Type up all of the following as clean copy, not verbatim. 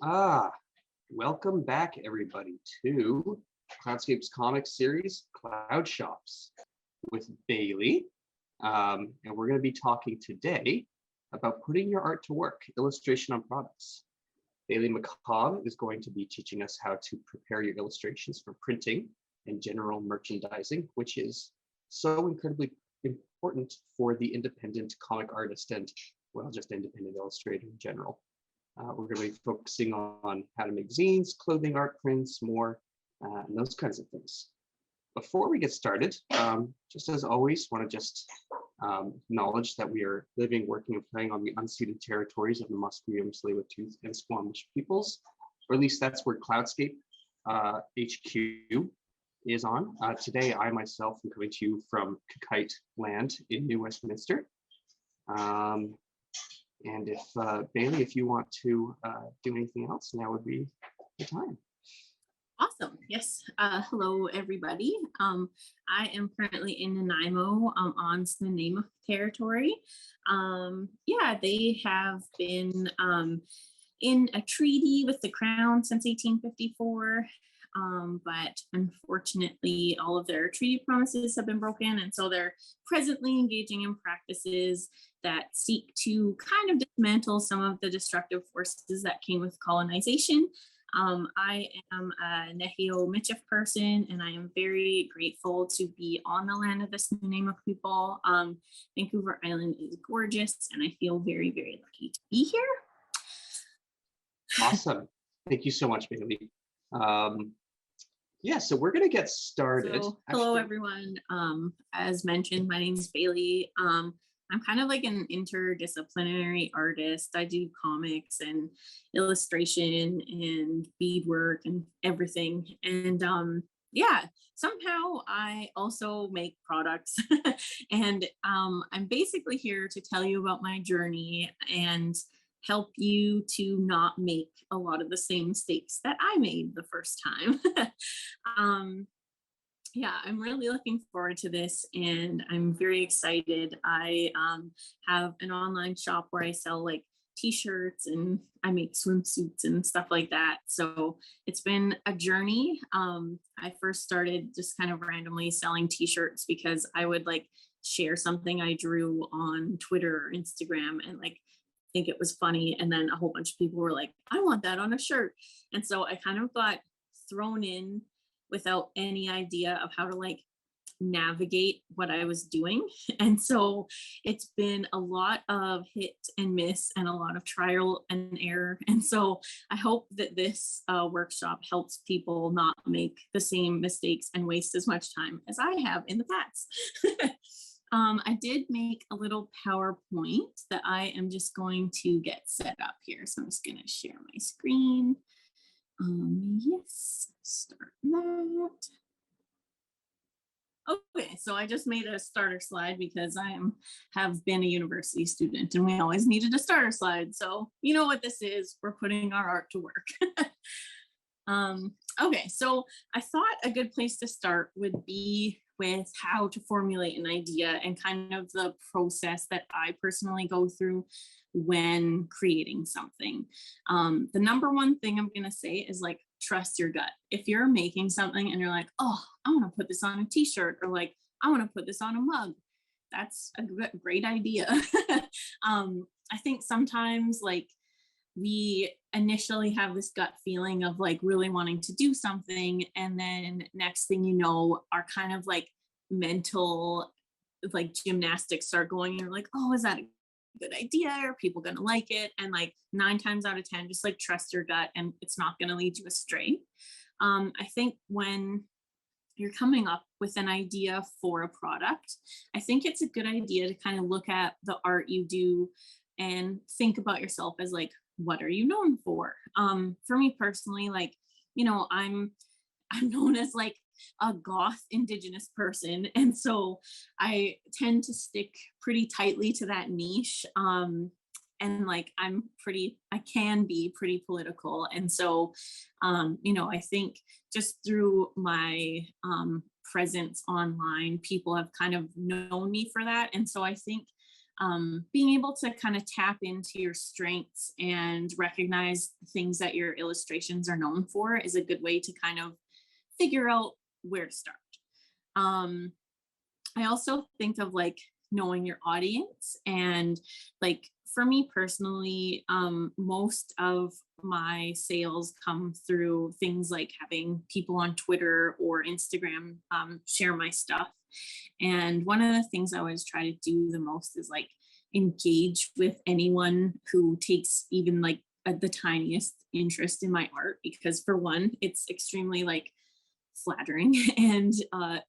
Ah, welcome back everybody to Cloudscape's comic series, Cloudshops, with Bailey. And we're going to be talking today about putting your art to work, illustration on products. Bailey McCaw is going to be teaching us how to prepare your illustrations for printing and general merchandising, which is so incredibly important for the independent comic artist and, well, just independent illustrator in general. We're going to be focusing on how to make zines, clothing, art prints, more, and those kinds of things. Before we get started, just as always, want to just acknowledge that we are living, working, and playing on the unceded territories of the Musqueam, Tsleil-Waututh, and Squamish peoples, or at least that's where Cloudscape HQ is on. Today, I myself am coming to you from Kakite land in New Westminster. And if Bailey, if you want to do anything else, now would be the time. Awesome. Yes. Hello, everybody. I am currently in Nanaimo on Nanaimo territory. Yeah, they have been in a treaty with the Crown since 1854. But unfortunately, all of their treaty promises have been broken. And so they're presently engaging in practices that seek to kind of dismantle some of the destructive forces that came with colonization. I am a Nehio Michif person, and I am very grateful to be on the land of the Nanaimo people. Vancouver Island is gorgeous, and I feel very, very lucky to be here. Awesome. Thank you so much, Bailey. Yeah, so we're going to get started. So, hello, everyone. As mentioned, my name is Bailey. I'm kind of like an interdisciplinary artist. I do comics and illustration and beadwork and everything. And yeah, somehow I also make products. And I'm basically here to tell you about my journey and help you to not make a lot of the same mistakes that I made the first time. Yeah, I'm really looking forward to this, and I'm very excited. I have an online shop where I sell like t-shirts and I make swimsuits and stuff like that. So it's been a journey. I first started just kind of randomly selling t-shirts because I would like share something I drew on Twitter or Instagram and like think it was funny, and then a whole bunch of people were like, I want that on a shirt. And so I kind of got thrown in without any idea of how to like navigate what I was doing. And so it's been a lot of hit and miss and a lot of trial and error. And so I hope that this workshop helps people not make the same mistakes and waste as much time as I have in the past. I did make a little PowerPoint that I am just going to get set up here. So I'm just going to share my screen. Yes, start that. Okay, so I just made a starter slide because I have been a university student and we always needed a starter slide. So you know what this is, we're putting our art to work. Okay, so I thought a good place to start would be with how to formulate an idea and kind of the process that I personally go through when creating something. The number one thing I'm going to say is like, trust your gut. If you're making something and you're like, oh, I want to put this on a t-shirt, or like, I want to put this on a mug, that's a great idea. I think sometimes like we initially have this gut feeling of like really wanting to do something, and then next thing you know, our kind of like mental like gymnastics start going, and you're like, oh, is that a good idea? Are people gonna like it? And like 9 times out of 10, just like trust your gut and it's not gonna lead you astray. I think when you're coming up with an idea for a product, I think it's a good idea to kind of look at the art you do and think about yourself as like, what are you known for? For me personally, like, you know, I'm known as like a goth indigenous person, and so I tend to stick pretty tightly to that niche. And like I can be pretty political, and so you know, I think just through my presence online, people have kind of known me for that. And so I think being able to kind of tap into your strengths and recognize the things that your illustrations are known for is a good way to kind of figure out where to start. I also think of like knowing your audience, and like for me personally, most of my sales come through things like having people on Twitter or Instagram share my stuff. And one of the things I always try to do the most is like engage with anyone who takes even like the tiniest interest in my art, because for one, it's extremely like flattering and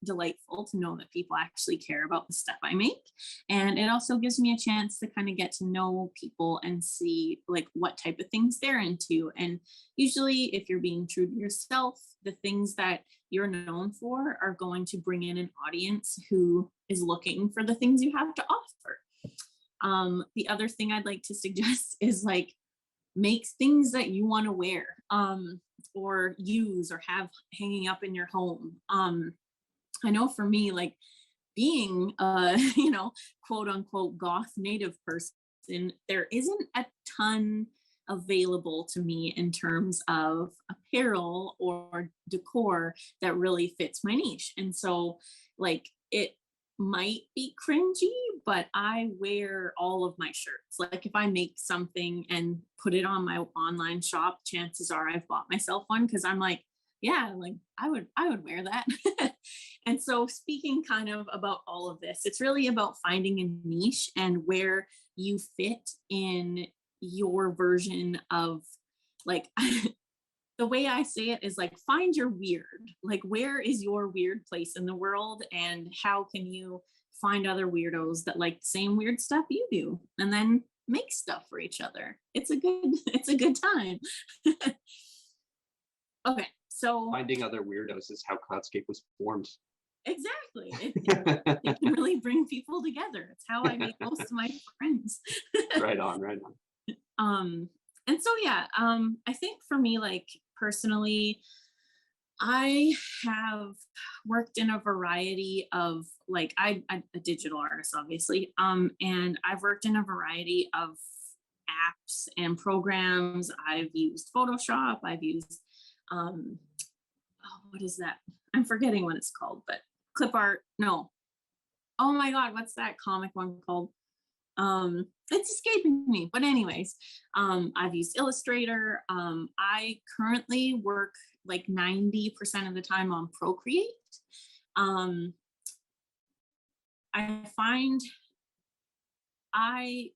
delightful to know that people actually care about the stuff I make. And it also gives me a chance to kind of get to know people and see like what type of things they're into. And usually, if you're being true to yourself, the things that you're known for are going to bring in an audience who is looking for the things you have to offer. The other thing I'd like to suggest is like make things that you want to wear, or use or have hanging up in your home. I know for me, like being a, quote unquote goth native person, there isn't a ton available to me in terms of apparel or decor that really fits my niche. And so like it might be cringy, but I wear all of my shirts. Like if I make something and put it on my online shop, chances are I've bought myself one, because I'm like, yeah, like I would wear that. And so speaking kind of about all of this, it's really about finding a niche and where you fit in your version of like the way I say it is like find your weird. Like where is your weird place in the world, and how can you find other weirdos that like the same weird stuff you do, and then make stuff for each other. It's a good time. Okay, so Finding other weirdos is how Cloudscape was formed. exactly. It can really bring people together. It's how I make most of my friends. Right on. And so yeah, I think for me, like personally, I have worked in a variety of like I'm a digital artist, obviously, and I've worked in a variety of apps and programs. I've used Photoshop. I've used what is that? I'm forgetting what it's called, but clip art. No. Oh my God, what's that comic one called? It's escaping me, but anyways, I've used Illustrator. I currently work like 90% of the time on Procreate. um, I find I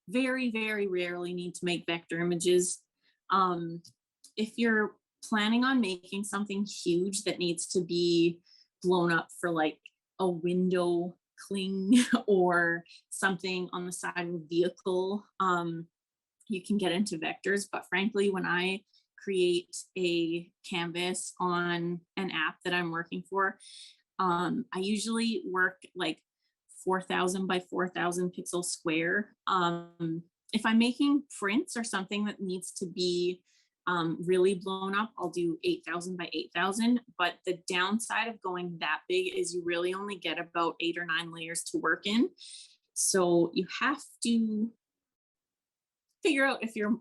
very, very rarely need to make vector images. If you're planning on making something huge that needs to be blown up for like a window cling or something on the side of a vehicle, you can get into vectors. But frankly, when I create a canvas on an app that I'm working for, I usually work like 4,000 by 4,000 pixel square. If I'm making prints or something that needs to be really blown up, I'll do 8,000 by 8,000. But the downside of going that big is you really only get about 8 or 9 layers to work in. So you have to figure out if you're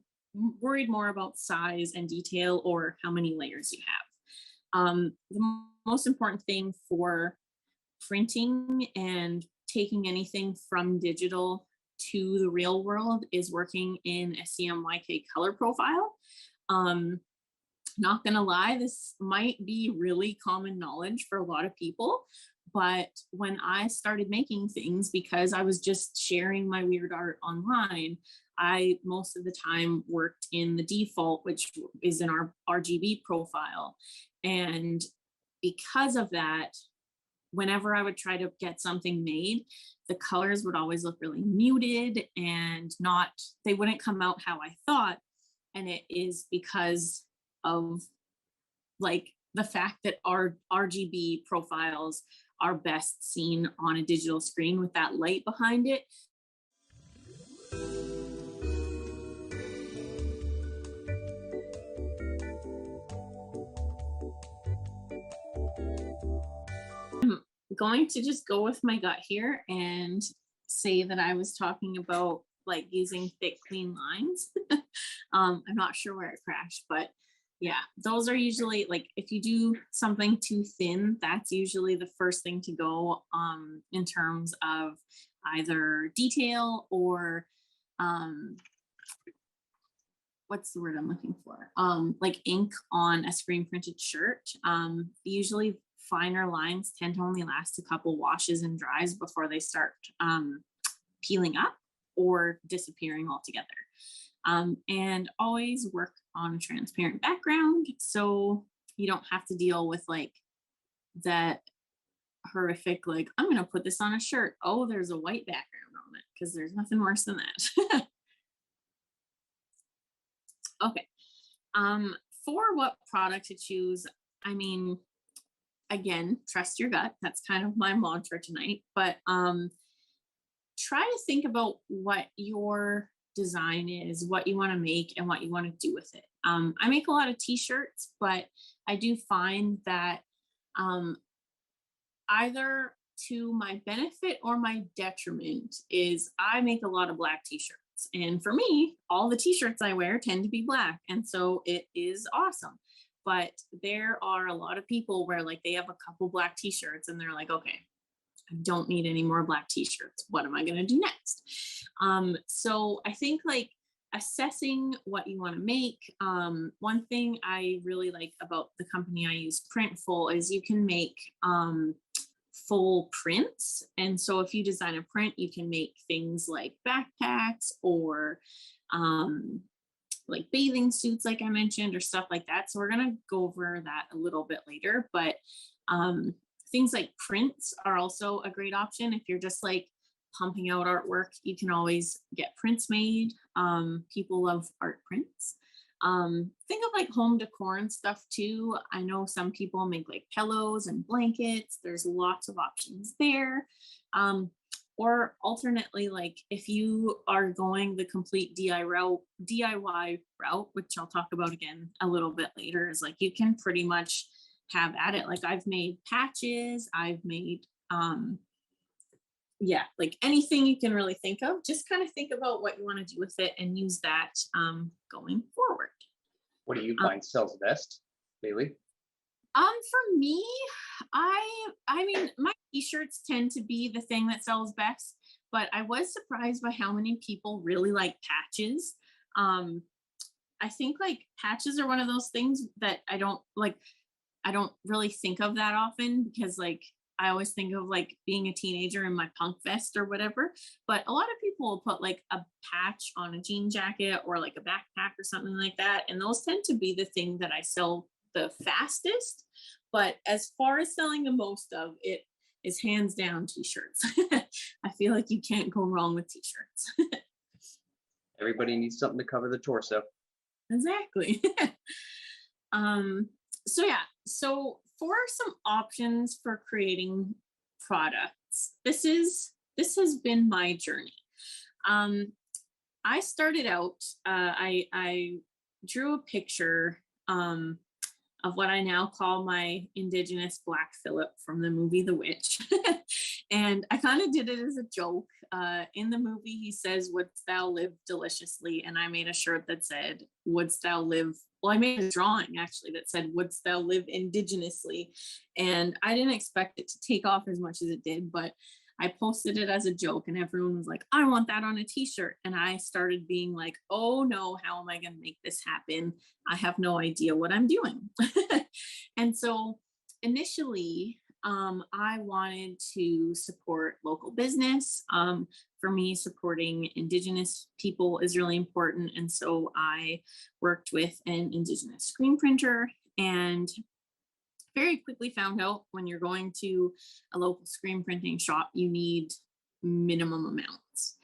worried more about size and detail or how many layers you have. The most important thing for printing and taking anything from digital to the real world is working in a CMYK color profile. Not gonna lie, this might be really common knowledge for a lot of people, but when I started making things, because I was just sharing my weird art online, I most of the time worked in the default, which is in our RGB profile. And because of that, whenever I would try to get something made, the colors would always look really muted and they wouldn't come out how I thought. And it is because of like the fact that our RGB profiles are best seen on a digital screen with that light behind it. I'm going to just go with my gut here and say that I was talking about like using thick, clean lines. I'm not sure where it crashed, but yeah, those are usually like if you do something too thin, that's usually the first thing to go in terms of either detail or what's the word I'm looking for? Like ink on a screen printed shirt. Usually finer lines tend to only last a couple washes and dries before they start peeling up or disappearing altogether. And always work on a transparent background so you don't have to deal with like that horrific, like, I'm going to put this on a shirt. Oh, there's a white background on it, because there's nothing worse than that. Okay. For what product to choose, I mean, again, trust your gut. That's kind of my mantra tonight. But try to think about what your design is, what you want to make, and what you want to do with it. I make a lot of t-shirts, but I do find that either to my benefit or my detriment is I make a lot of black t-shirts. And for me, all the t-shirts I wear tend to be black. And so it is awesome. But there are a lot of people where like they have a couple black t-shirts and they're like, okay, I don't need any more black t-shirts. What am I going to do next? So I think like assessing what you want to make. One thing I really like about the company I use, Printful, is you can make full prints. And so if you design a print, you can make things like backpacks or like bathing suits, like I mentioned, or stuff like that. So we're going to go over that a little bit later, but things like prints are also a great option. If you're just like pumping out artwork, you can always get prints made. People love art prints. Think of like home decor and stuff too. I know some people make like pillows and blankets. There's lots of options there. Or alternately, like if you are going the complete DIY route, which I'll talk about again a little bit later, is like you can pretty much have at it. Like I've made patches, I've made yeah, like anything you can really think of. Just kind of think about what you want to do with it and use that going forward. What do you find sells best, Bailey? For me, I mean, my t-shirts tend to be the thing that sells best, but I was surprised by how many people really like patches. I think like patches are one of those things that I don't really think of that often, because like I always think of like being a teenager in my punk vest or whatever, but a lot of people will put like a patch on a jean jacket or like a backpack or something like that. And those tend to be the thing that I sell the fastest. But as far as selling the most of it is hands down t-shirts. I feel like you can't go wrong with t-shirts. Everybody needs something to cover the torso. Exactly. So yeah, so for some options for creating products, this has been my journey. I started out, I drew a picture of what I now call my Indigenous Black Phillip from the movie The Witch. And I kind of did it as a joke. In the movie, he says, "Wouldst thou live deliciously?" And I made a shirt that said, "Wouldst thou live," well, I made a drawing actually that said, "Wouldst thou live indigenously?" And I didn't expect it to take off as much as it did, but I posted it as a joke and everyone was like, "I want that on a t-shirt." And I started being like, oh no, how am I going to make this happen? I have no idea what I'm doing. And so initially, I wanted to support local business. For me, supporting Indigenous people is really important. And so I worked with an Indigenous screen printer and very quickly found out when you're going to a local screen printing shop, you need minimum amounts.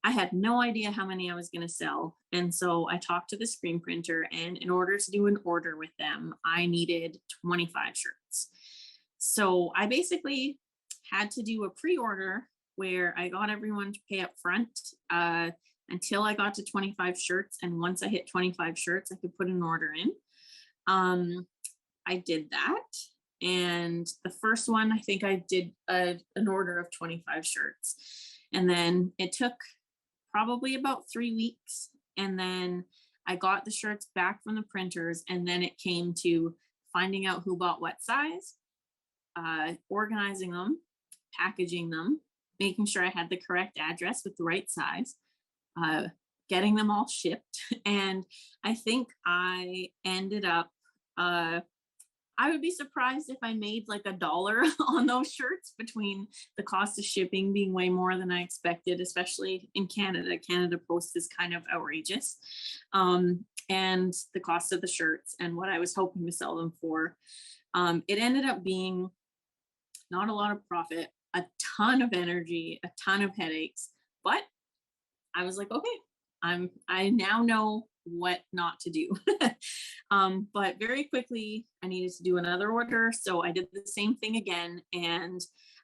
I had no idea how many I was going to sell. And so I talked to the screen printer, and in order to do an order with them, I needed 25 shirts. So I basically had to do a pre-order where I got everyone to pay up front until I got to 25 shirts. And once I hit 25 shirts, I could put an order in. I did that. And the first one, I think I did an order of 25 shirts. And then it took probably about 3 weeks. And then I got the shirts back from the printers. And then it came to finding out who bought what size, organizing them, packaging them, making sure I had the correct address with the right size, getting them all shipped. And I think I ended up, I would be surprised if I made like $1 on those shirts, between the cost of shipping being way more than I expected, especially in Canada. Canada Post is kind of outrageous. And the cost of the shirts and what I was hoping to sell them for. It ended up being not a lot of profit, a ton of energy, a ton of headaches, but I was like, okay, I now know what not to do. But very quickly I needed to do another order. So I did the same thing again. And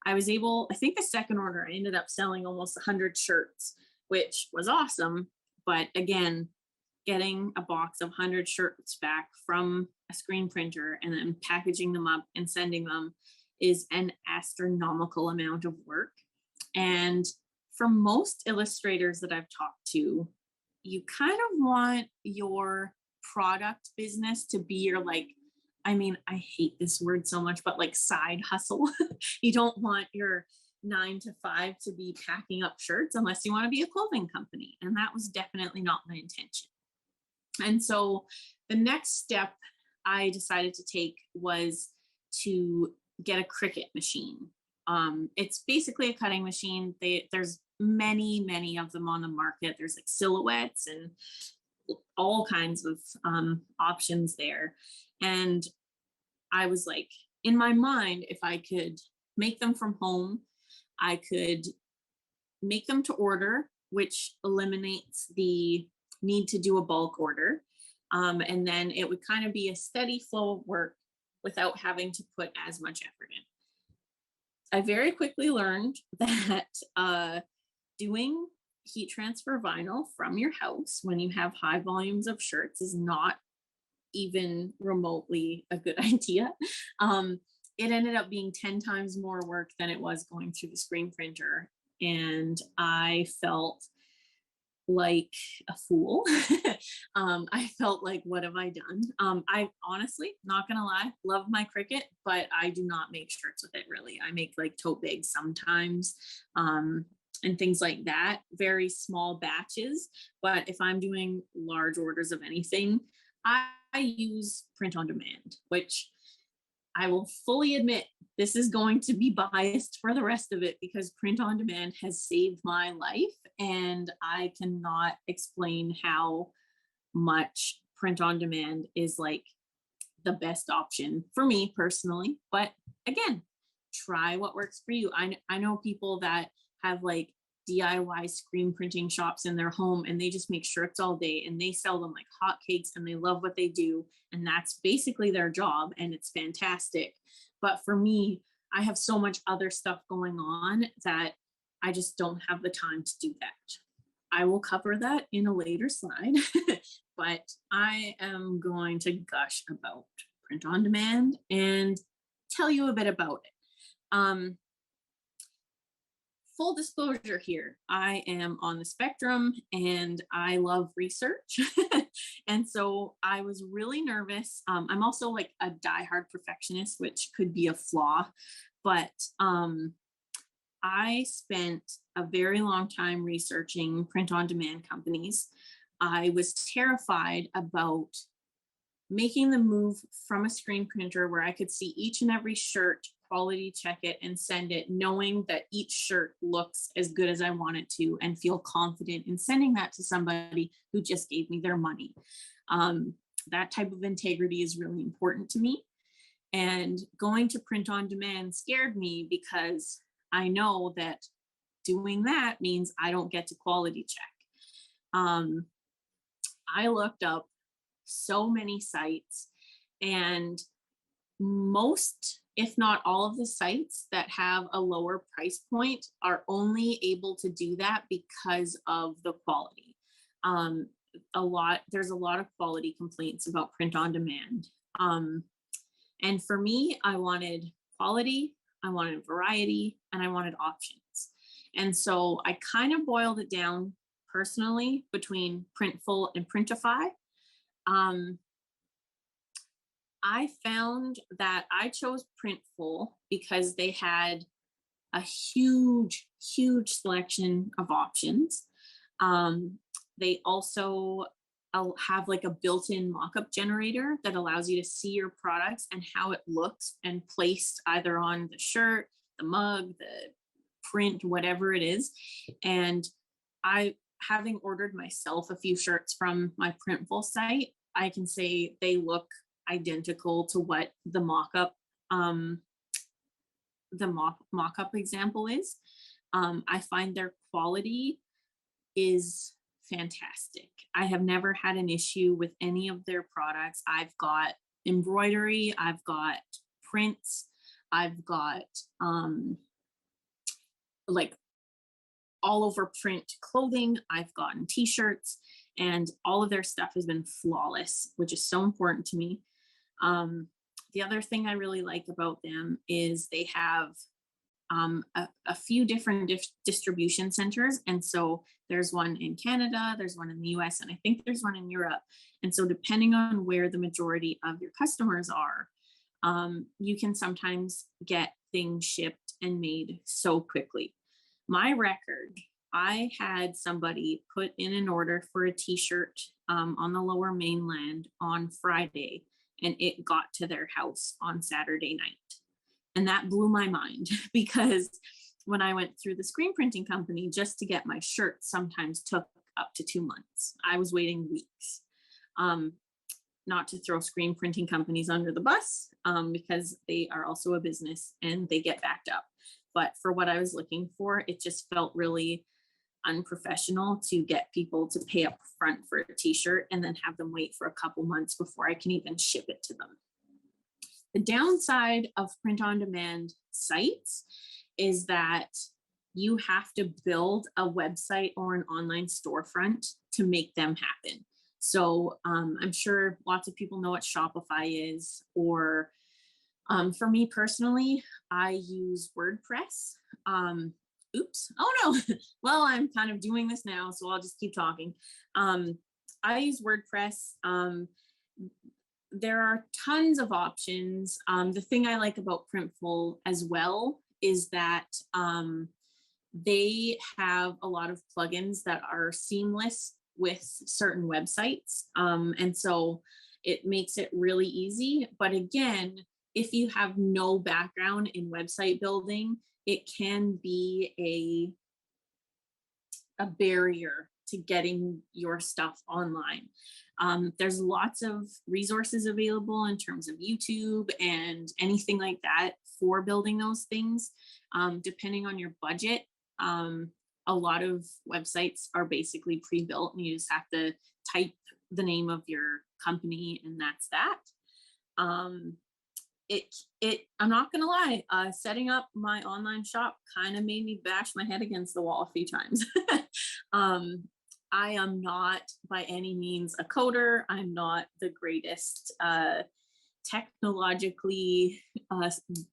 I was able, I think the second order, I ended up selling almost 100 shirts, which was awesome. But again, getting a box of 100 shirts back from a screen printer and then packaging them up and sending them is an astronomical amount of work. And for most illustrators that I've talked to, you kind of want your product business to be your, like, I mean, I hate this word so much, but like side hustle. You don't want your 9 to 5 to be packing up shirts unless you want to be a clothing company. And that was definitely not my intention. And so the next step I decided to take was to get a Cricut machine. It's basically a cutting machine. There's many of them on the market. There's like silhouettes and all kinds of options there. And I was like, in my mind, if I could make them from home, I could make them to order, which eliminates the need to do a bulk order. And then it would kind of be a steady flow of work without having to put as much effort in. I very quickly learned that doing heat transfer vinyl from your house when you have high volumes of shirts is not even remotely a good idea. It ended up being 10 times more work than it was going through the screen printer. And I felt like a fool. I felt like, what have I done? I honestly, not gonna lie, love my Cricut, but I do not make shirts with it really. I make like tote bags sometimes, and things like that, very small batches. But if I'm doing large orders of anything, I use print on demand, which I will fully admit this is going to be biased for the rest of it because print on demand has saved my life, and I cannot explain how much print on demand is like the best option for me personally. But again, try what works for you. I know people that have like DIY screen printing shops in their home and they just make shirts all day and they sell them like hotcakes and they love what they do. And that's basically their job and it's fantastic. But for me, I have so much other stuff going on that I just don't have the time to do that. I will cover that in a later slide, but I am going to gush about print on demand and tell you a bit about it. Full disclosure here, I am on the spectrum and I love research. And so I was really nervous. I'm also like a diehard perfectionist, which could be a flaw, but I spent a very long time researching print on demand companies. I was terrified about making the move from a screen printer where I could see each and every shirt, quality check it and send it, knowing that each shirt looks as good as I want it to and feel confident in sending that to somebody who just gave me their money. That type of integrity is really important to me. And going to print on demand scared me because I know that doing that means I don't get to quality check. I looked up so many sites, and most, if not all of the sites that have a lower price point are only able to do that because of the quality. There's a lot of quality complaints about print on demand. And for me, I wanted quality, I wanted variety, and I wanted options. And so I kind of boiled it down personally between Printful and Printify. I found that I chose Printful because they had a huge selection of options. They also have like a built-in mock-up generator that allows you to see your products and how it looks and placed either on the shirt, the mug, the print, whatever it is. And I, having ordered myself a few shirts from my Printful site, I can say they look identical to what the mock-up example is. I find their quality is fantastic. I have never had an issue with any of their products. I've got embroidery, I've got prints, I've got like all over print clothing, I've gotten t-shirts, and all of their stuff has been flawless, which is so important to me. The other thing I really like about them is they have a few different distribution centers. And so there's one in Canada, there's one in the US, and I think there's one in Europe. And so depending on where the majority of your customers are, you can sometimes get things shipped and made so quickly. My record, I had somebody put in an order for a t-shirt on the Lower Mainland on Friday, and it got to their house on Saturday night. And that blew my mind because when I went through the screen printing company, just to get my shirt sometimes took up to 2 months. I was waiting weeks. Not to throw screen printing companies under the bus, because they are also a business and they get backed up. But for what I was looking for, it just felt really unprofessional to get people to pay up front for a t-shirt and then have them wait for a couple months before I can even ship it to them. The downside of print-on-demand sites is that you have to build a website or an online storefront to make them happen. So I'm sure lots of people know what Shopify is, or for me personally, I use WordPress. Oops, oh no, well, I'm kind of doing this now, so I'll just keep talking. I use WordPress. There are tons of options. The thing I like about Printful as well is that they have a lot of plugins that are seamless with certain websites. And so it makes it really easy. But again, if you have no background in website building, it can be a barrier to getting your stuff online. There's lots of resources available in terms of YouTube and anything like that for building those things. Depending on your budget, a lot of websites are basically pre-built and you just have to type the name of your company and that's that. I'm not gonna lie, setting up my online shop kind of made me bash my head against the wall a few times. I am not by any means a coder. I'm not the greatest technologically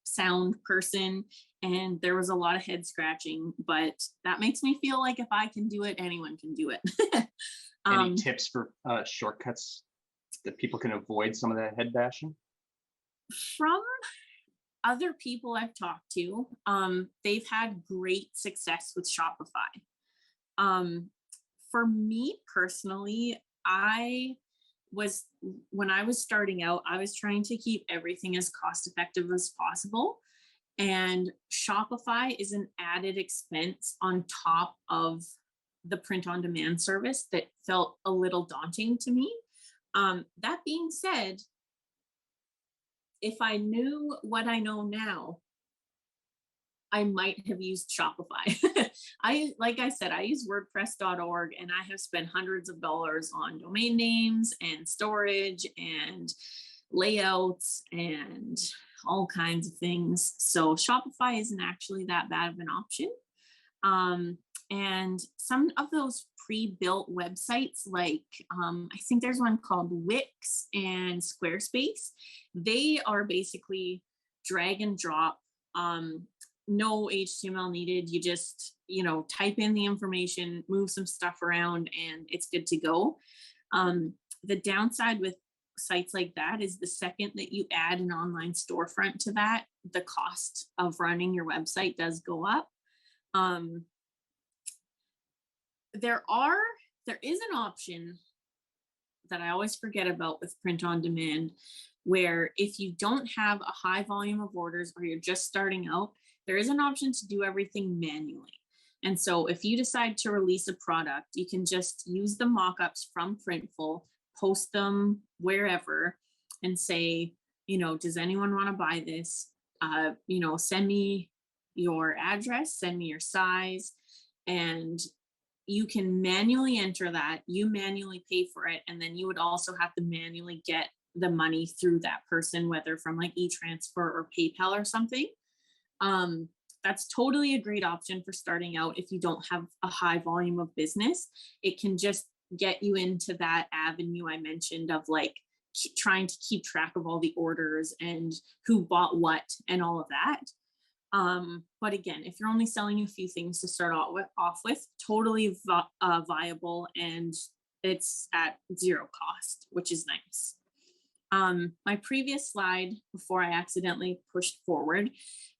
sound person, and there was a lot of head scratching, but that makes me feel like if I can do it, anyone can do it. Any tips for shortcuts that people can avoid some of that head bashing? From other people I've talked to, they've had great success with Shopify. For me personally, when I was starting out, I was trying to keep everything as cost effective as possible. And Shopify is an added expense on top of the print on demand service that felt a little daunting to me. That being said, if I knew what I know now, I might have used Shopify. Like I said, I use WordPress.org and I have spent hundreds of dollars on domain names and storage and layouts and all kinds of things. So Shopify isn't actually that bad of an option. And some of those pre-built websites, like I think there's one called Wix and Squarespace. They are basically drag and drop no HTML needed. You just, type in the information, move some stuff around, and it's good to go. The downside with sites like that is the second that you add an online storefront to that, the cost of running your website does go up. There is an option that I always forget about with print on demand, where if you don't have a high volume of orders or you're just starting out, there is an option to do everything manually. And so if you decide to release a product, you can just use the mock-ups from Printful, post them wherever, and say, does anyone want to buy this? Send me your address, send me your size, and you can manually enter that, you manually pay for it, and then you would also have to manually get the money through that person, whether from like e-transfer or PayPal or something. That's totally a great option for starting out if you don't have a high volume of business. It can just get you into that avenue I mentioned of like trying to keep track of all the orders and who bought what and all of that. But again, if you're only selling a few things to start off with, totally viable, and it's at zero cost, which is nice. My previous slide, before I accidentally pushed forward,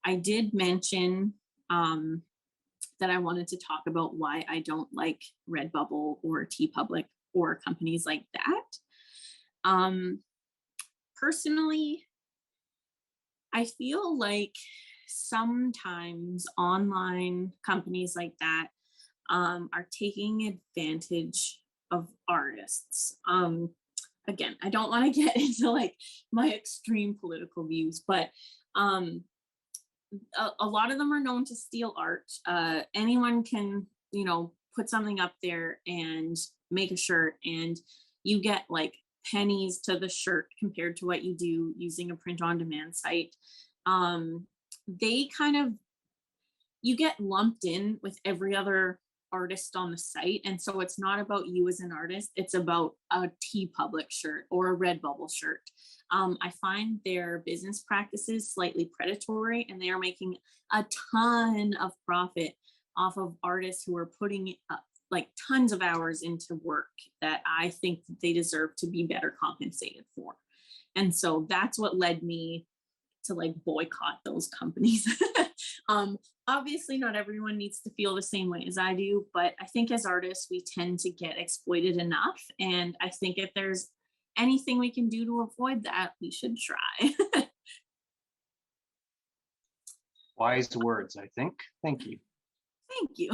I did mention that I wanted to talk about why I don't like Redbubble or TeePublic or companies like that. Personally, I feel like sometimes online companies like that are taking advantage of artists. Again, I don't want to get into like my extreme political views, but a lot of them are known to steal art. Anyone can, put something up there and make a shirt, and you get like pennies to the shirt compared to what you do using a print on demand site. You get lumped in with every other artist on the site, and so it's not about you as an artist, it's about a TeePublic shirt or a Redbubble shirt. I find their business practices slightly predatory, and they are making a ton of profit off of artists who are putting like tons of hours into work that I think that they deserve to be better compensated for. And so that's what led me to like boycott those companies. Obviously not everyone needs to feel the same way as I do, but I think as artists, we tend to get exploited enough. And I think if there's anything we can do to avoid that, we should try. Wise words, I think. Thank you. Thank you.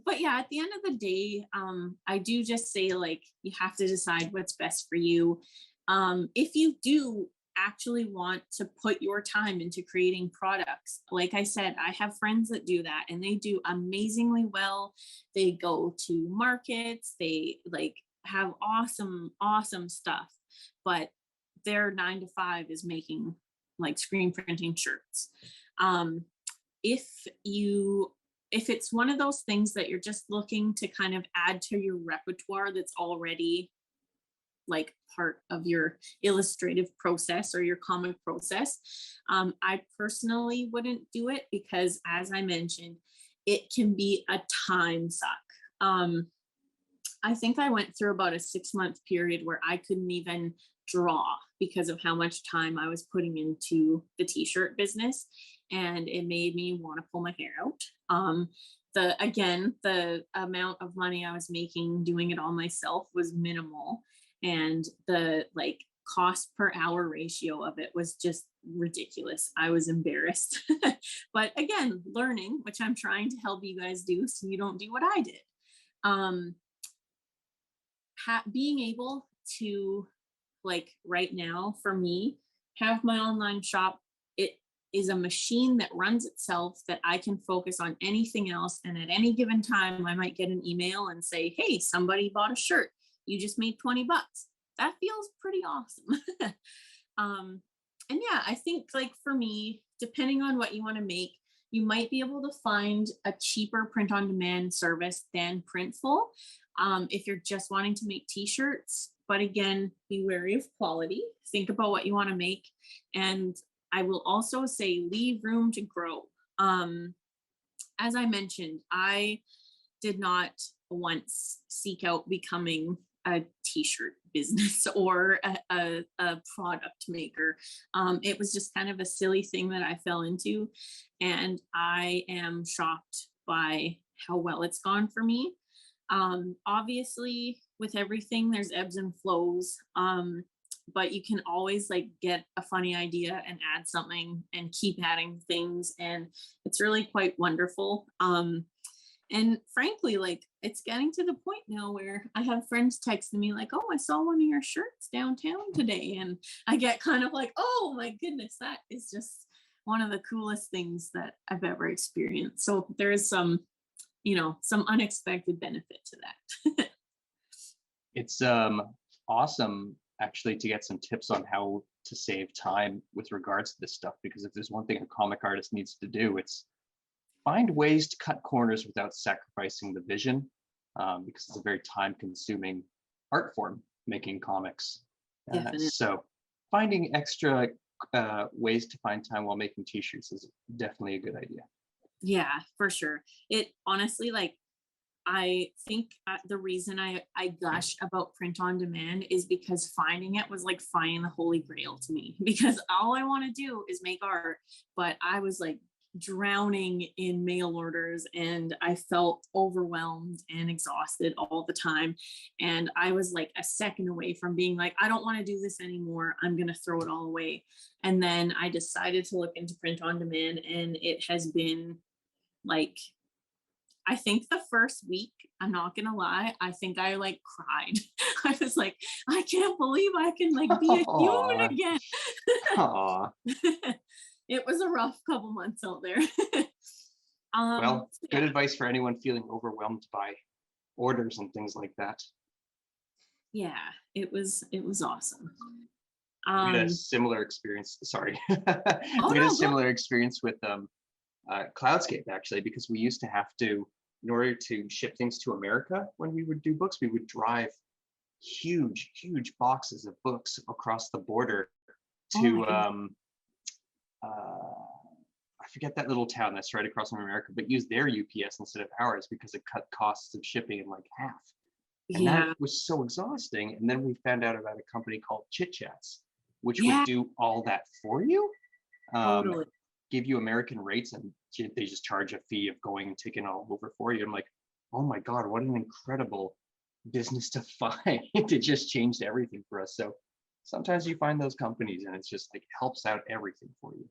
But yeah, at the end of the day, I do just say like, you have to decide what's best for you. If you do actually want to put your time into creating products, like I said, I have friends that do that and they do amazingly well. They go to markets, they like have awesome stuff, but their 9 to 5 is making like screen printing shirts. If it's one of those things that you're just looking to kind of add to your repertoire that's already like part of your illustrative process or your comic process, I personally wouldn't do it because, as I mentioned, it can be a time suck. I think I went through about a 6-month period where I couldn't even draw because of how much time I was putting into the t-shirt business, and it made me want to pull my hair out. The amount of money I was making doing it all myself was minimal, and the like cost per hour ratio of it was just ridiculous. I was embarrassed. But again, learning, which I'm trying to help you guys do so you don't do what I did. Being able to, like right now for me, have my online shop, it is a machine that runs itself, that I can focus on anything else. And at any given time, I might get an email and say, hey, somebody bought a shirt. You just made $20. That feels pretty awesome. And yeah, I think like for me, depending on what you want to make, you might be able to find a cheaper print on demand service than Printful if you're just wanting to make t-shirts. But again, be wary of quality. Think about what you want to make. And I will also say leave room to grow. As I mentioned, I did not once seek out becoming a t-shirt business or a product maker. It was just kind of a silly thing that I fell into, and I am shocked by how well it's gone for me. Obviously, with everything, there's ebbs and flows. But you can always like get a funny idea and add something and keep adding things, and it's really quite wonderful. And frankly, like it's getting to the point now where I have friends texting me like, "Oh, I saw one of your shirts downtown today," and I get kind of like, "Oh my goodness, that is just one of the coolest things that I've ever experienced." So there is some, some unexpected benefit to that. It's awesome actually to get some tips on how to save time with regards to this stuff, because if there's one thing a comic artist needs to do, it's find ways to cut corners without sacrificing the vision, because it's a very time consuming art form, making comics. Definitely. So finding extra ways to find time while making t-shirts is definitely a good idea. Yeah, for sure. It honestly, like, I think the reason I gush about print on demand is because finding it was like finding the holy grail to me, because all I want to do is make art, but I was like drowning in mail orders and I felt overwhelmed and exhausted all the time. And I was like a second away from being like, I don't want to do this anymore. I'm going to throw it all away. And then I decided to look into print on demand, and it has been like, I think the first week, I'm not gonna lie, I think I like cried. I was like, I can't believe I can like be a human Aw, again. aw. It was a rough couple months out there. Well, good Yeah, advice for anyone feeling overwhelmed by orders and things like that. yeah, it was awesome. We had a Um, similar experience. Sorry, oh we had a no, go. similar experience with Cloudscape actually, because we used to have to, in order to ship things to America, when we would do books, we would drive huge boxes of books across the border Oh my to goodness. I forget that little town that's right across from America, but use their UPS instead of ours because it cut costs of shipping in like half. And that Yeah, was so exhausting. And then we found out about a company called Chit Chats, which would yeah, do all that for you, um, totally. give you American rates, and they just charge a fee of going and taking it all over for you. I'm like, oh my God, what an incredible business to find. It just changed everything for us. So sometimes you find those companies and it's just like helps out everything for you.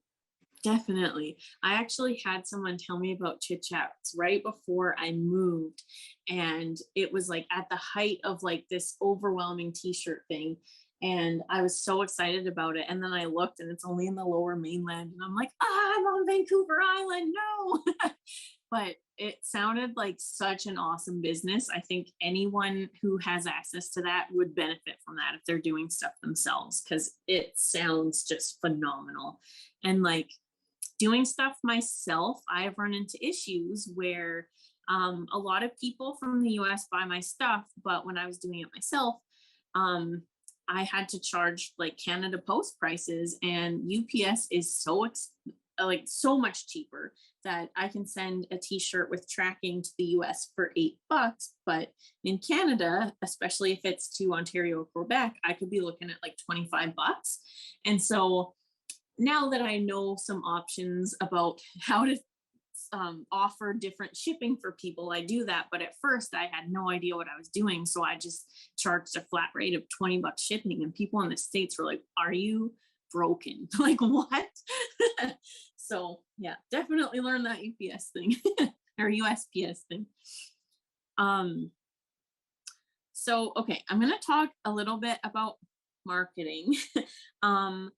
Definitely. I actually had someone tell me about Chit Chats right before I moved. And it was like at the height of like this overwhelming t-shirt thing. And I was so excited about it. And then I looked and it's only in the lower mainland. And I'm like, I'm on Vancouver Island. No. But it sounded like such an awesome business. I think anyone who has access to that would benefit from that if they're doing stuff themselves, because it sounds just phenomenal. And like, doing stuff myself, I've run into issues where a lot of people from the US buy my stuff, but when I was doing it myself, um, I had to charge like Canada Post prices, and UPS is like so much cheaper that I can send a t-shirt with tracking to the US for $8, but in Canada, especially if it's to Ontario or Quebec, I could be looking at like $25. And so now that I know some options about how to offer different shipping for people, I do that. But at first, I had no idea what I was doing. So I just charged a flat rate of $20 shipping. And people in the States were like, are you broken? Like, what? So, yeah, definitely learn that UPS thing or USPS thing. Um, so, okay, I'm going to talk a little bit about marketing. um,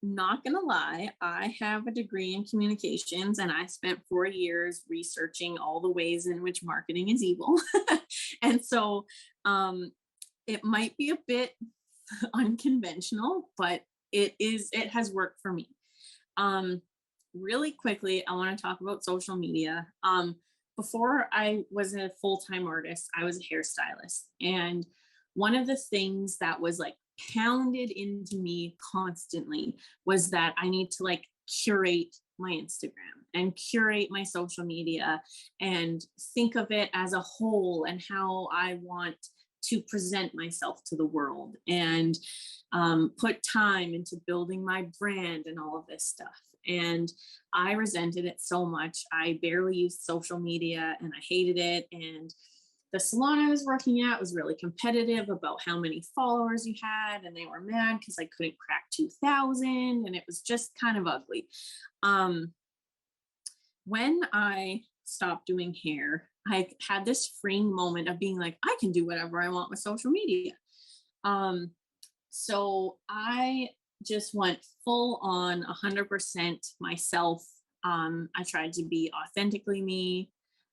Not gonna lie, I have a degree in communications and I spent 4 years researching all the ways in which marketing is evil. And so um, it might be a bit unconventional, but it has worked for me. Um, Really quickly, I want to talk about social media. Before I was a full-time artist, I was a hairstylist. And one of the things that was like pounded into me constantly was that I need to like curate my Instagram and curate my social media and think of it as a whole and how I want to present myself to the world and put time into building my brand and all of this stuff. And I resented it so much. I barely used social media and I hated it. And the salon I was working at was really competitive about how many followers you had, and they were mad because I couldn't crack 2,000, and it was just kind of ugly. When I stopped doing hair, I had this freeing moment of being like, I can do whatever I want with social media. So I just went full on 100% myself. I tried to be authentically me.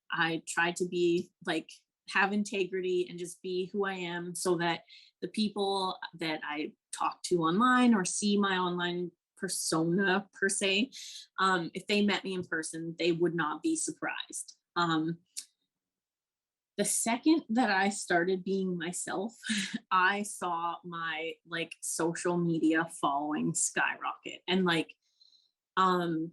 I tried to be like, have integrity and just be who I am so that the people that I talk to online or see my online persona per se, if they met me in person, they would not be surprised. The second that I started being myself, I saw my like social media following skyrocket. And like, I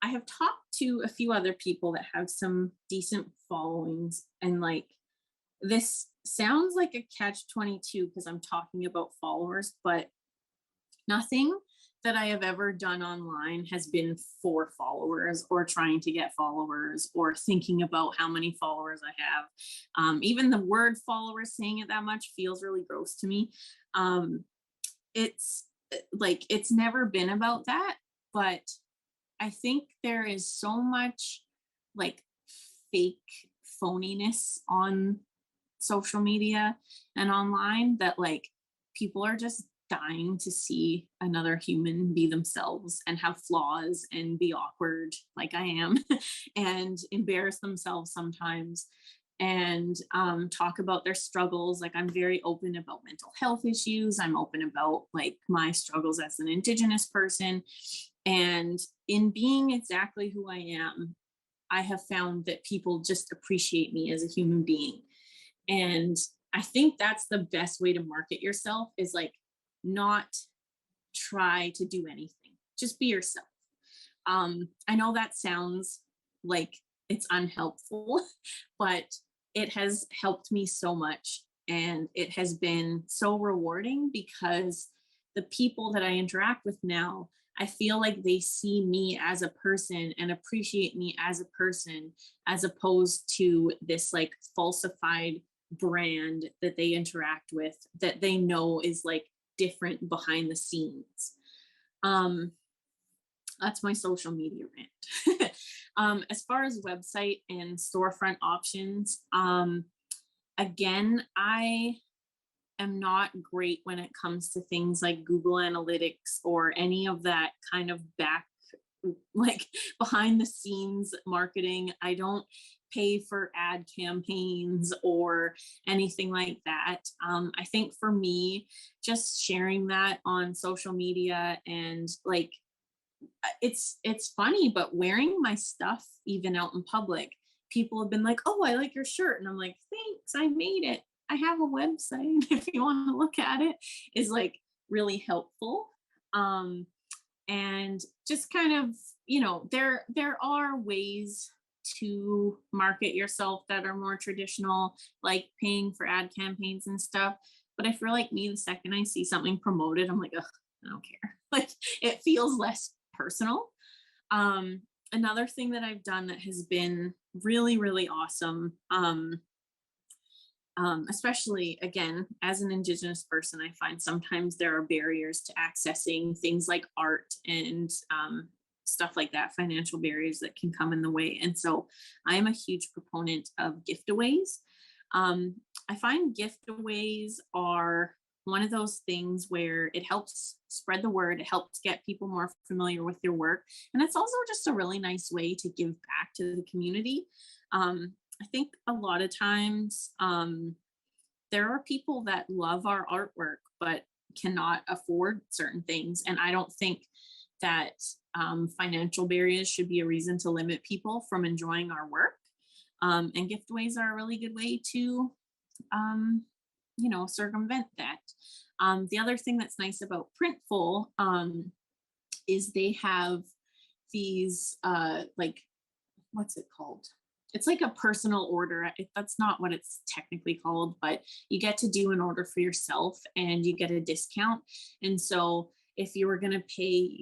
have talked to a few other people that have some decent followings, and like, this sounds like a catch 22 because I'm talking about followers, but nothing that I have ever done online has been for followers or trying to get followers or thinking about how many followers I have. Even the word followers, saying it that much feels really gross to me. It's like, it's never been about that, but I think there is so much like fake phoniness on social media and online that like people are just dying to see another human be themselves and have flaws and be awkward like I am and embarrass themselves sometimes and talk about their struggles. Like, I'm very open about mental health issues. I'm open about like my struggles as an Indigenous person. And in being exactly who I am, I have found that people just appreciate me as a human being. And I think that's the best way to market yourself, is like, not try to do anything, just be yourself. I know that sounds like it's unhelpful, but it has helped me so much. And it has been so rewarding because the people that I interact with now, I feel like they see me as a person and appreciate me as a person, as opposed to this like falsified brand that they interact with that they know is like different behind the scenes. That's my social media rant. As far as website and storefront options, again, I am not great when it comes to things like Google Analytics or any of that kind of back, like behind the scenes marketing. I don't pay for ad campaigns or anything like that. I think for me, just sharing that on social media and like, it's funny, but wearing my stuff even out in public, people have been like, oh, I like your shirt. And I'm like, thanks, I made it. I have a website if you want to look at it, is like really helpful. And just kind of, there are ways to market yourself that are more traditional, like paying for ad campaigns and stuff. But I feel like me, the second I see something promoted, I'm like, ugh, I don't care. Like, it feels less personal. Another thing that I've done that has been really, really awesome, especially again, as an Indigenous person, I find sometimes there are barriers to accessing things like art and stuff like that, financial barriers that can come in the way. And so I am a huge proponent of gift-aways. I find gift-aways are one of those things where it helps spread the word, it helps get people more familiar with your work. And it's also just a really nice way to give back to the community. I think a lot of times there are people that love our artwork, but cannot afford certain things. And I don't think that financial barriers should be a reason to limit people from enjoying our work. And giftways are a really good way to circumvent that. The other thing that's nice about Printful is they have these like, what's it called? It's like a personal order. That's not what it's technically called, but you get to do an order for yourself and you get a discount. And so if you were going to pay,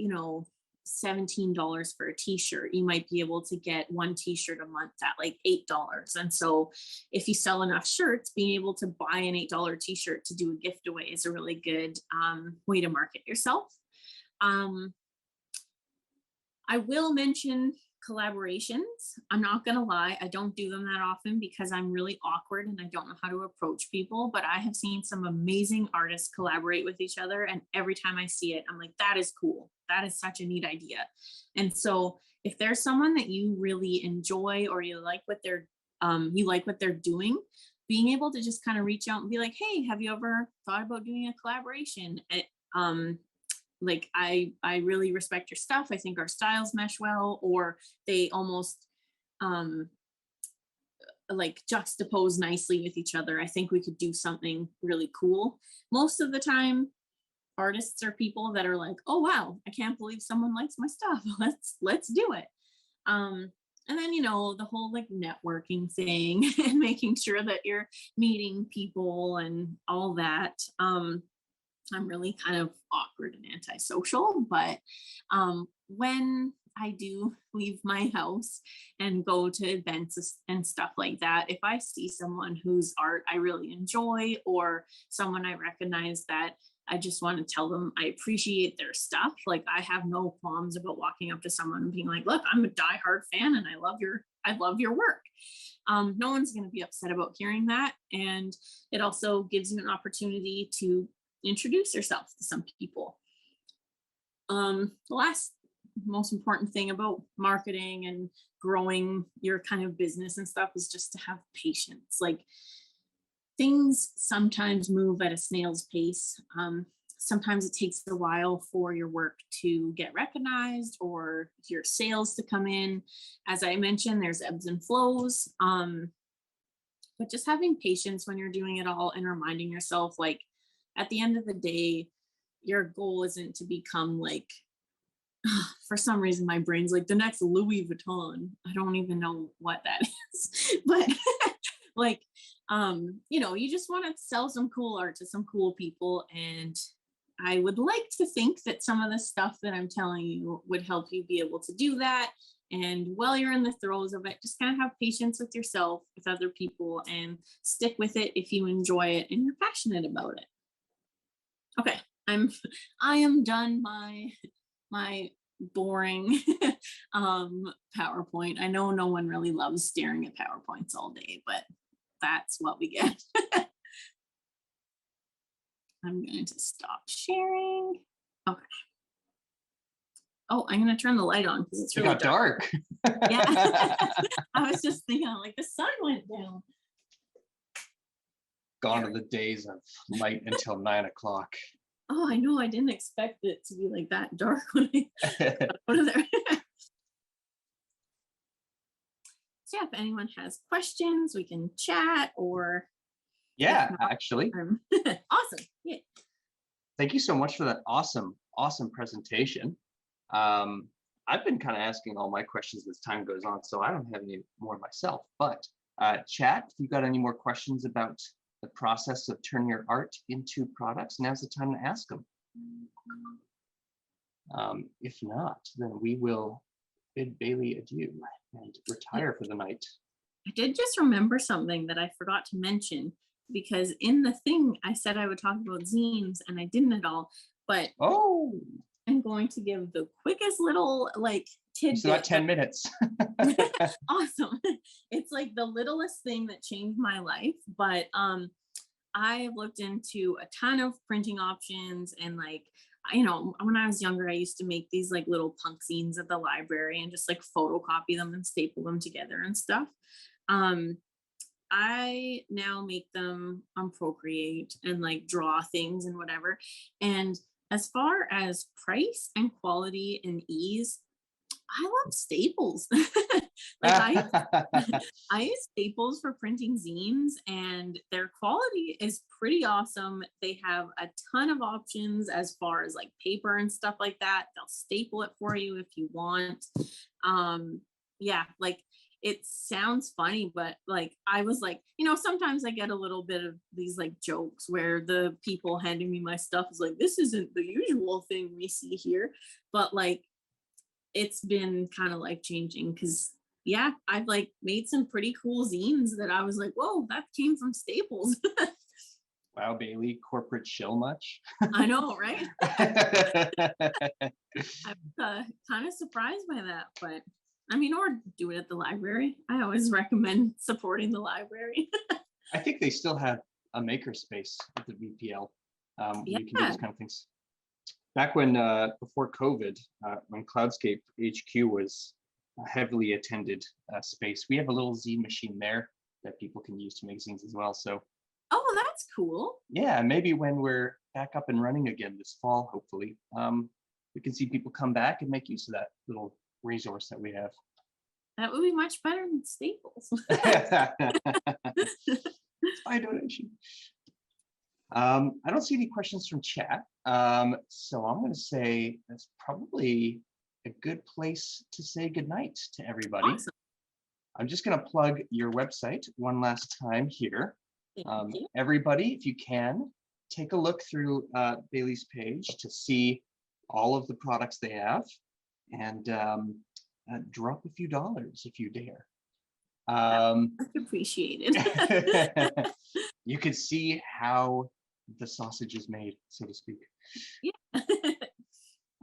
$17 for a t-shirt, you might be able to get one t-shirt a month at like $8. And so if you sell enough shirts, being able to buy an $8 t-shirt to do a gift away is a really good way to market yourself. I will mention collaborations. I'm not going to lie, I don't do them that often because I'm really awkward and I don't know how to approach people, but I have seen some amazing artists collaborate with each other. And every time I see it, I'm like, that is cool. That is such a neat idea. And so if there's someone that you really enjoy or you like what they're doing, being able to just kind of reach out and be like, hey, have you ever thought about doing a collaboration? Like I really respect your stuff. I think our styles mesh well, or they almost like juxtapose nicely with each other. I think we could do something really cool. Most of the time, artists are people that are like, oh wow, I can't believe someone likes my stuff. Let's do it. And then, the whole like networking thing and making sure that you're meeting people and all that. I'm really kind of awkward and antisocial, but when I do leave my house and go to events and stuff like that, if I see someone whose art I really enjoy or someone I recognize that I just want to tell them I appreciate their stuff, like I have no qualms about walking up to someone and being like, look, I'm a diehard fan and I love your work. No one's going to be upset about hearing that. And it also gives you an opportunity to introduce yourself to some people. The last most important thing about marketing and growing your kind of business and stuff is just to have patience. Like things sometimes move at a snail's pace. Sometimes it takes a while for your work to get recognized or your sales to come in. As I mentioned, there's ebbs and flows. But just having patience when you're doing it all and reminding yourself, like, at the end of the day, your goal isn't to become like, for some reason, my brain's like the next Louis Vuitton. I don't even know what that is, but like, you just want to sell some cool art to some cool people. And I would like to think that some of the stuff that I'm telling you would help you be able to do that. And while you're in the throes of it, just kind of have patience with yourself, with other people, and stick with it if you enjoy it and you're passionate about it. Okay, I am done my boring PowerPoint. I know no one really loves staring at PowerPoints all day, but that's what we get. I'm going to stop sharing. Okay. Oh, I'm going to turn the light on because it's really dark. Yeah. I was just thinking, like, the sun went down. Gone are the days of light until 9 o'clock. Oh, I know. I didn't expect it to be like that dark when I got out of there. So yeah, if anyone has questions, we can chat or. Yeah, actually. Awesome. Yeah. Thank you so much for that awesome presentation. I've been kind of asking all my questions as time goes on, so I don't have any more myself. But chat, if you've got any more questions about the process of turning your art into products, now's the time to ask them. If not, then we will bid Bailey adieu and retire for the night. I did just remember something that I forgot to mention, because in the thing I said I would talk about zines and I didn't at all, but I'm going to give the quickest little like tidbit. So about 10 minutes. Awesome. It's like the littlest thing that changed my life, but I've looked into a ton of printing options, and like, when I was younger, I used to make these like little punk zines at the library and just like photocopy them and staple them together and stuff. I now make them on Procreate and like draw things and whatever. And as far as price and quality and ease, I love Staples. Like I use Staples for printing zines, and their quality is pretty awesome. They have a ton of options as far as like paper and stuff like that. They'll staple it for you if you want. Yeah, like it sounds funny, but like I was like, sometimes I get a little bit of these like jokes where the people handing me my stuff is like, this isn't the usual thing we see here. But like it's been kind of life changing because yeah, I've like made some pretty cool zines that I was like, whoa, that came from Staples. Wow, Bailey, corporate shill much? I know, right? I'm kind of surprised by that, but I mean, or do it at the library. I always recommend supporting the library. I think they still have a makerspace at the VPL. Where you can do Yeah. these kind of things. Back when, before COVID, when Cloudscape HQ was a heavily attended space, we have a little zine machine there that people can use to make zines as well. So Oh, that's cool. yeah, maybe when we're back up and running again this fall, hopefully, we can see people come back and make use of that little resource that we have. That would be much better than Staples. It's my donation. I don't see any questions from chat. So I'm going to say that's probably a good place to say goodnight to everybody. Awesome. I'm just going to plug your website one last time here. Thank you. Everybody, if you can, take a look through Bailey's page to see all of the products they have, and drop a few dollars if you dare. Much appreciated. You could see how the sausage is made, so to speak.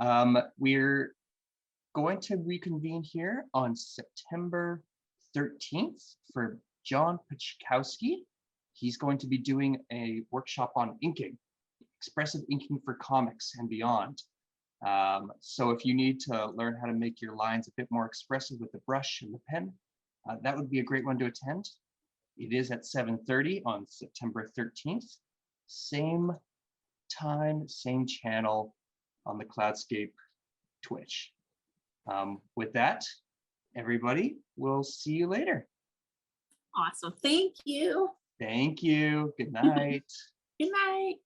Yeah. We're going to reconvene here on September 13th for John Pachkowski. He's going to be doing a workshop on inking, expressive inking for comics and beyond. So if you need to learn how to make your lines a bit more expressive with the brush and the pen, that would be a great one to attend. It is at 7:30 on September 13th. Same time, same channel on the Cloudscape Twitch. With that, everybody, we'll see you later. Awesome. Thank you. Thank you. Good night. Good night.